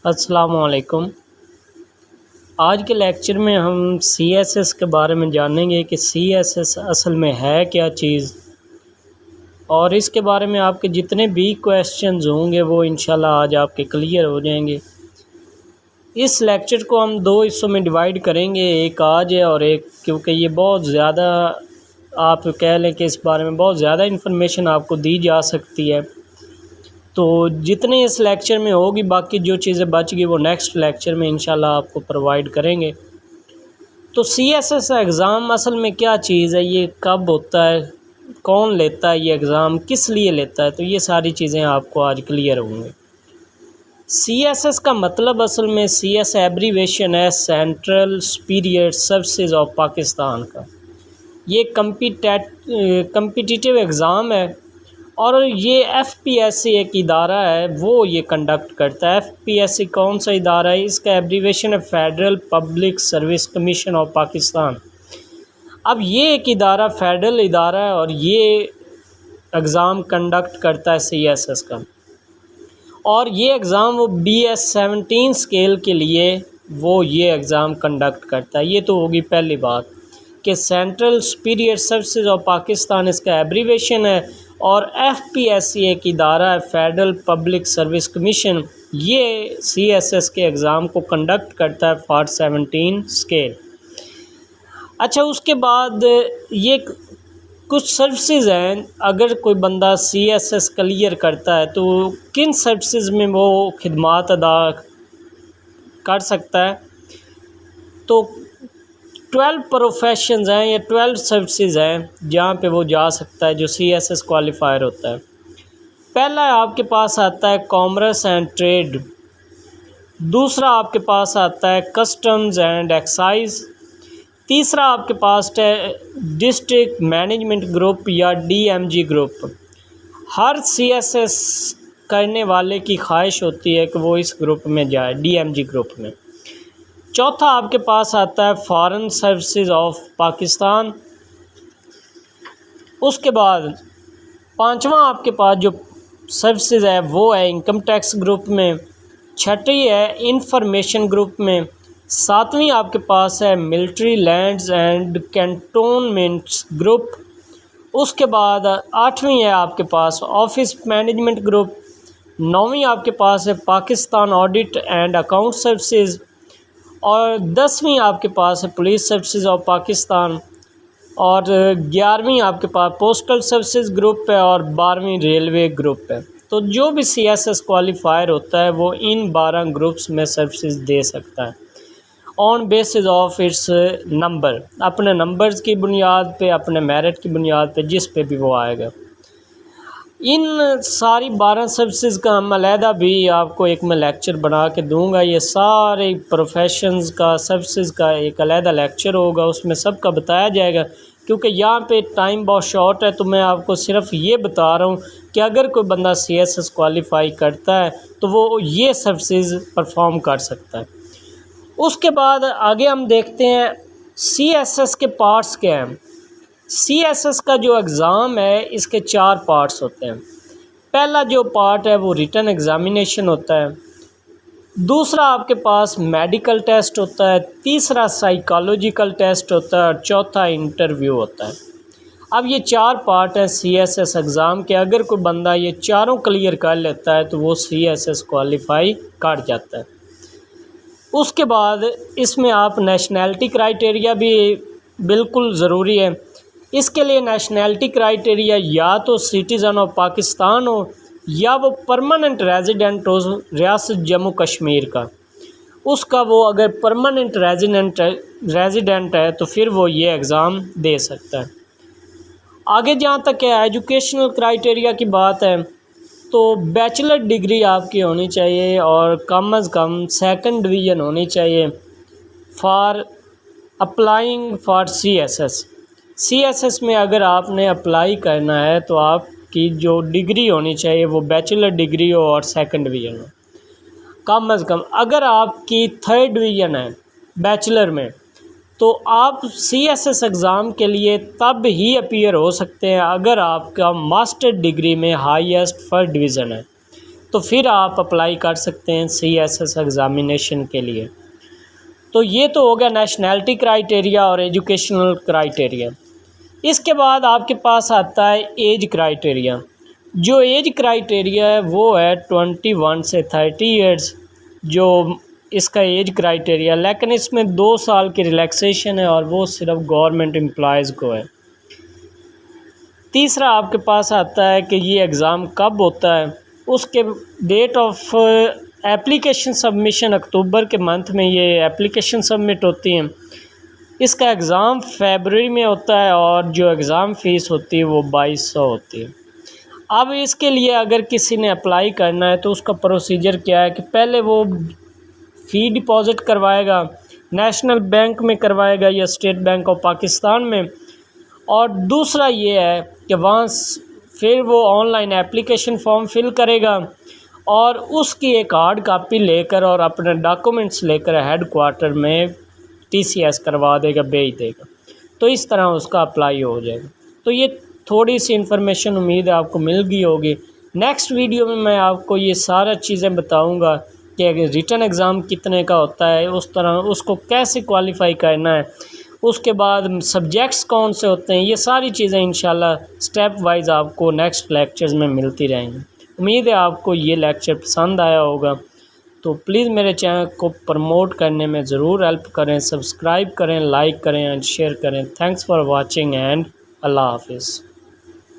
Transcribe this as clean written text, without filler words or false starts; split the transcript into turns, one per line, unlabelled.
अस्सलाम वालेकुम। आज के लेक्चर में हम सीएसएस के बारे में जानेंगे कि सीएसएस असल में है क्या चीज़, और इसके बारे में आपके जितने भी क्वेश्चंस होंगे वो इंशाल्लाह आज आपके क्लियर हो जाएंगे। इस लेक्चर को हम दो हिस्सों में डिवाइड करेंगे, एक आज है और एक, क्योंकि ये बहुत ज़्यादा आप कह लें कि इस बारे में बहुत ज़्यादा इन्फॉर्मेशन आपको दी जा सकती है, तो जितने इस लेक्चर में होगी बाकी जो चीज़ें बच गई वो नेक्स्ट लेक्चर में इंशाल्लाह आपको प्रोवाइड करेंगे। तो सीएसएस एग्ज़ाम असल में क्या चीज़ है, ये कब होता है, कौन लेता है, ये एग्ज़ाम किस लिए लेता है, तो ये सारी चीज़ें आपको आज क्लियर होंगी। सीएसएस का मतलब असल में सीएस एब्रीवेशन है central superior services of Pakistan का। ये कम्पिटिटिव एग्ज़ाम है और ये एफपीएससी एक इदारा है वो ये कंडक्ट करता है। एफपीएससी कौन सा इदारा है, इसका एब्रीवेशन है federal public service commission of Pakistan. अब ये एक इदारा फेडरल इदारा है और ये एग्ज़ाम कंडक्ट करता है सीएसएस का, और ये एग्ज़ाम वो BS-17 स्केल के लिए वो ये एग्ज़ाम कंडक्ट करता है। ये तो होगी पहली बात कि central superior services of Pakistan इसका एब्रीवेशन है, और एफपीएससी एक इदारा है फेडरल पब्लिक सर्विस कमीशन, ये सीएसएस के एग्ज़ाम को कंडक्ट करता है फॉर 17 स्केल। अच्छा, उसके बाद ये कुछ सर्विसेज हैं, अगर कोई बंदा सीएसएस क्लियर करता है तो किन सर्विसेज में वो खिदमात अदा कर सकता है, तो 12 प्रोफेशंस हैं या 12 सर्विसेज हैं जहाँ पे वो जा सकता है जो सीएसएस क्वालिफायर होता है। पहला आपके पास आता है कॉमर्स एंड ट्रेड, दूसरा आपके पास आता है कस्टम्स एंड एक्साइज, तीसरा आपके पास है डिस्ट्रिक्ट मैनेजमेंट ग्रुप या डीएमजी ग्रुप। हर सीएसएस करने वाले की ख्वाहिश होती है कि वो इस ग्रुप में जाए, डीएमजी ग्रुप में। चौथा आपके पास आता है फॉरेन सर्विसेज ऑफ पाकिस्तान। उसके बाद पांचवा आपके पास जो सर्विसेज है वो है इनकम टैक्स ग्रुप में, छठी है इंफॉर्मेशन ग्रुप में, सातवीं आपके पास है military lands and cantonments group. उसके बाद आठवीं है आपके पास ऑफिस मैनेजमेंट ग्रुप, नौवीं आपके पास है Pakistan audit and account services, और 10वीं आपके पास है पुलिस सर्विसेज ऑफ पाकिस्तान, और 11वीं आपके पास पोस्टल सर्विसेज ग्रुप है, और 12वीं रेलवे ग्रुप है। तो जो भी सीएसएस क्वालिफायर होता है वो इन 12 ग्रुप्स में सर्विसेज दे सकता है on basis of its number, अपने नंबर्स की बुनियाद पे, अपने मेरिट की बुनियाद पे, जिस पे भी वो आएगा। इन सारी 12 सर्विसेज का हम अलहदा भी आपको एक मैं लेक्चर बना के दूंगा। ये सारे प्रोफेशंस का, सर्विसेज का एक अलहदा लेक्चर होगा, उसमें सबका बताया जाएगा। क्योंकि यहाँ पे टाइम बहुत शॉर्ट है तो मैं आपको सिर्फ ये बता रहा हूँ कि अगर कोई बंदा सीएसएस क्वालिफाई करता है तो वो ये सर्विसेज परफॉर्म कर सकता है। उसके बाद आगे हम देखते हैं सीएसएस के पार्ट्स क्या हैं। सीएसएस का जो एग्ज़ाम है इसके 4 पार्ट्स होते हैं। पहला जो पार्ट है वो रिटन एग्ज़ामिनेशन होता है, दूसरा आपके पास मेडिकल टेस्ट होता है, तीसरा साइकोलॉजिकल टेस्ट होता है, और चौथा इंटरव्यू होता है। अब ये 4 पार्ट हैं सीएसएस एग्ज़ाम के। अगर कोई बंदा ये चारों क्लियर कर लेता है तो वो सीएसएस क्वालिफाई कर जाता है। उसके बाद इसमें आप नेशनैलिटी क्राइटेरिया भी बिल्कुल ज़रूरी है। इसके लिए नेशनैलिटी क्राइटेरिया या तो सिटीज़न ऑफ पाकिस्तान हो या वो परमानेंट रेजिडेंट हो रियासत जम्मू कश्मीर का। उसका वो अगर परमानेंट रेजिडेंट है तो फिर वो ये एग्ज़ाम दे सकता है। आगे जहाँ तक है एजुकेशनल क्राइटेरिया की बात है तो बैचलर डिग्री आपकी होनी चाहिए और कम अज़ कम 2nd डिवीज़न होनी चाहिए for applying for CSS. CSS में अगर आपने अप्लाई करना है तो आपकी जो डिग्री होनी चाहिए वो बैचलर डिग्री हो और 2nd डिवीज़न हो कम अज़ कम। अगर आपकी 3rd डिवीज़न है बैचलर में तो आप सीएसएस एग्ज़ाम के लिए तब ही अपीयर हो सकते हैं अगर आपका मास्टर डिग्री में हाईएस्ट 1st डिवीज़न है। तो फिर आप अप्लाई कर सकते हैं CSS एग्ज़ामिनेशन के लिए। तो ये तो हो गया नेशनैलिटी क्राइटेरिया और एजुकेशनल क्राइटेरिया। इसके बाद आपके पास आता है एज क्राइटेरिया। जो एज क्राइटेरिया है वो है 21 से 30 ईयर्स, जो इसका एज क्राइटेरिया, लेकिन इसमें 2 साल की रिलैक्सेशन है और वो सिर्फ गवर्नमेंट एम्प्लॉयज़ को है। तीसरा आपके पास आता है कि ये एग्ज़ाम कब होता है, उसके डेट ऑफ एप्लीकेशन सबमिशन अक्टूबर के मंथ में ये एप्लीकेशन सबमिट होती हैं। इसका एग्ज़ाम फरवरी में होता है और जो एग्ज़ाम फ़ीस होती है वो 2200 होती है। अब इसके लिए अगर किसी ने अप्लाई करना है तो उसका प्रोसीजर क्या है कि पहले वो फ़ी डिपॉज़िट करवाएगा, नेशनल बैंक में करवाएगा या स्टेट बैंक ऑफ पाकिस्तान में, और दूसरा ये है कि वहाँ फिर वो ऑनलाइन एप्लीकेशन फॉर्म फिल करेगा और उसकी एक हार्ड कापी लेकर और अपने डॉक्यूमेंट्स लेकर हेड क्वार्टर में TCS करवा देगा, भेज देगा। तो इस तरह उसका अप्लाई हो जाएगा। तो ये थोड़ी सी इन्फॉर्मेशन उम्मीद है आपको मिल गई होगी। नेक्स्ट वीडियो में मैं आपको ये सारा चीज़ें बताऊंगा कि रिटन एग्ज़ाम कितने का होता है, उस तरह उसको कैसे क्वालिफ़ाई करना है, उसके बाद सब्जेक्ट्स कौन से होते हैं, ये सारी चीज़ें इंशाल्लाह स्टेप वाइज आपको नेक्स्ट लेक्चर्स में मिलती रहेंगी। उम्मीद है आपको ये लेक्चर पसंद आया होगा। तो प्लीज़ मेरे चैनल को प्रमोट करने में ज़रूर हेल्प करें, सब्सक्राइब करें, लाइक करें एंड शेयर करें। थैंक्स फॉर वॉचिंग एंड अल्लाह हाफिज़।